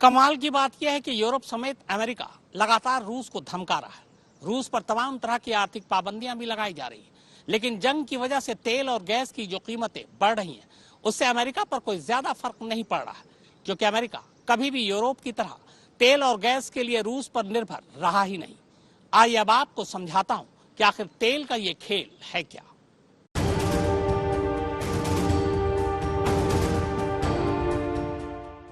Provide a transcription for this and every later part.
कमाल की बात यह है कि यूरोप समेत अमेरिका लगातार रूस को धमका रहा है। रूस पर तमाम तरह की आर्थिक पाबंदियां भी लगाई जा रही हैं, लेकिन जंग की वजह से तेल और गैस की जो कीमतें बढ़ रही हैं, उससे अमेरिका पर कोई ज्यादा फर्क नहीं पड़ रहा है, क्योंकि अमेरिका कभी भी यूरोप की तरह तेल और गैस के लिए रूस पर निर्भर रहा ही नहीं। आइए अब आपको समझाता हूं कि आखिर तेल का ये खेल है क्या।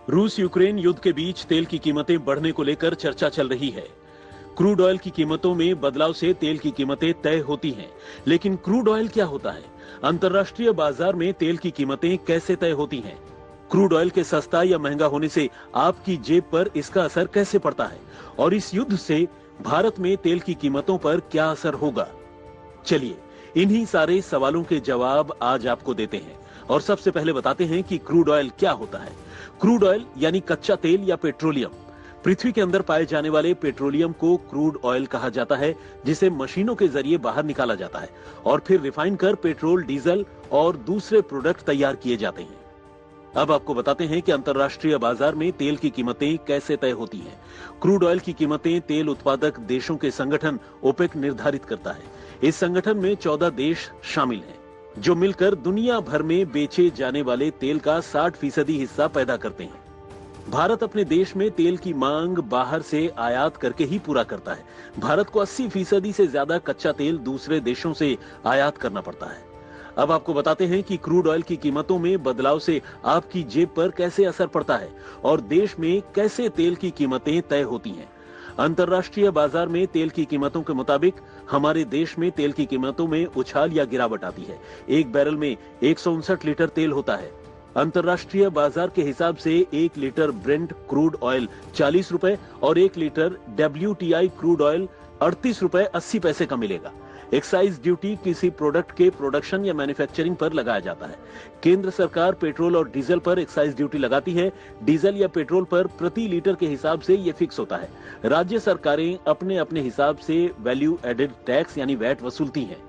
रूस यूक्रेन युद्ध के बीच तेल की कीमतें बढ़ने को लेकर चर्चा चल रही है। क्रूड ऑयल की कीमतों में बदलाव से तेल की कीमतें तय होती हैं, लेकिन क्रूड ऑयल क्या होता है? अंतर्राष्ट्रीय बाजार में तेल की कीमतें कैसे तय होती हैं? क्रूड ऑयल के सस्ता या महंगा होने से आपकी जेब पर इसका असर कैसे पड़ता है? और इस युद्ध से भारत में तेल की कीमतों पर क्या असर होगा? चलिए इन्हीं सारे सवालों के जवाब आज आपको देते हैं और सबसे पहले बताते हैं कि क्रूड ऑयल क्या होता है। क्रूड ऑयल यानी कच्चा तेल या पेट्रोलियम। पृथ्वी के अंदर पाए जाने वाले पेट्रोलियम को क्रूड ऑयल कहा जाता है, जिसे मशीनों के जरिए बाहर निकाला जाता है और फिर रिफाइन कर पेट्रोल, डीजल और दूसरे प्रोडक्ट तैयार किए जाते हैं। अब आपको बताते हैं कि अंतर्राष्ट्रीय बाजार में तेल की कीमतें कैसे तय होती हैं। क्रूड ऑयल की कीमतें तेल उत्पादक देशों के संगठन ओपेक निर्धारित करता है। इस संगठन में 14 देश शामिल हैं, जो मिलकर दुनिया भर में बेचे जाने वाले तेल का 60% हिस्सा पैदा करते हैं। भारत अपने देश में तेल की मांग बाहर से आयात करके ही पूरा करता है। भारत को 80% से ज्यादा कच्चा तेल दूसरे देशों से आयात करना पड़ता है। अब आपको बताते हैं कि क्रूड ऑयल की कीमतों में बदलाव से आपकी जेब पर कैसे असर पड़ता है और देश में कैसे तेल की कीमतें तय होती हैं। अंतर्राष्ट्रीय बाजार में तेल की कीमतों के मुताबिक हमारे देश में तेल की कीमतों में उछाल या गिरावट आती है। एक बैरल में 159 लीटर तेल होता है। अंतर्राष्ट्रीय बाजार के हिसाब से 1 लीटर ब्रेंट क्रूड ऑयल 40 रुपए और 1 लीटर WTI क्रूड ऑयल 38 रुपए 80 पैसे का मिलेगा। एक्साइज ड्यूटी किसी प्रोडक्ट के प्रोडक्शन या मैन्युफैक्चरिंग पर लगाया जाता है। केंद्र सरकार पेट्रोल और डीजल पर एक्साइज ड्यूटी लगाती है। डीजल या पेट्रोल पर प्रति लीटर के हिसाब से ये फिक्स होता है। राज्य सरकारें अपने अपने हिसाब से वैल्यू एडेड टैक्स यानी वैट वसूलती हैं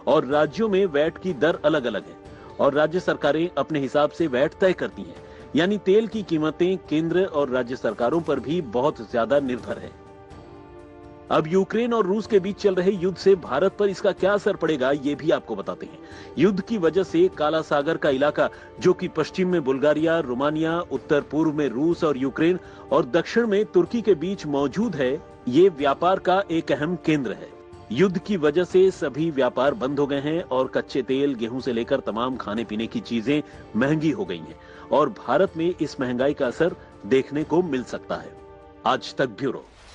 और राज्यों में वैट की दर अलग अलग है और राज्य सरकारें अपने हिसाब से वैट तय करती हैं। यानी तेल की कीमतें केंद्र और राज्य सरकारों पर भी बहुत ज्यादा निर्भर है। अब यूक्रेन और रूस के बीच चल रहे युद्ध से भारत पर इसका क्या असर पड़ेगा, ये भी आपको बताते हैं। युद्ध की वजह से काला सागर का इलाका, जो कि पश्चिम में बुल्गारिया, रोमानिया, उत्तर पूर्व में रूस और यूक्रेन और दक्षिण में तुर्की के बीच मौजूद है, ये व्यापार का एक अहम केंद्र है। युद्ध की वजह से सभी व्यापार बंद हो गए हैं और कच्चे तेल, गेहूं से लेकर तमाम खाने पीने की चीजें महंगी हो गई हैं और भारत में इस महंगाई का असर देखने को मिल सकता है। आज तक ब्यूरो।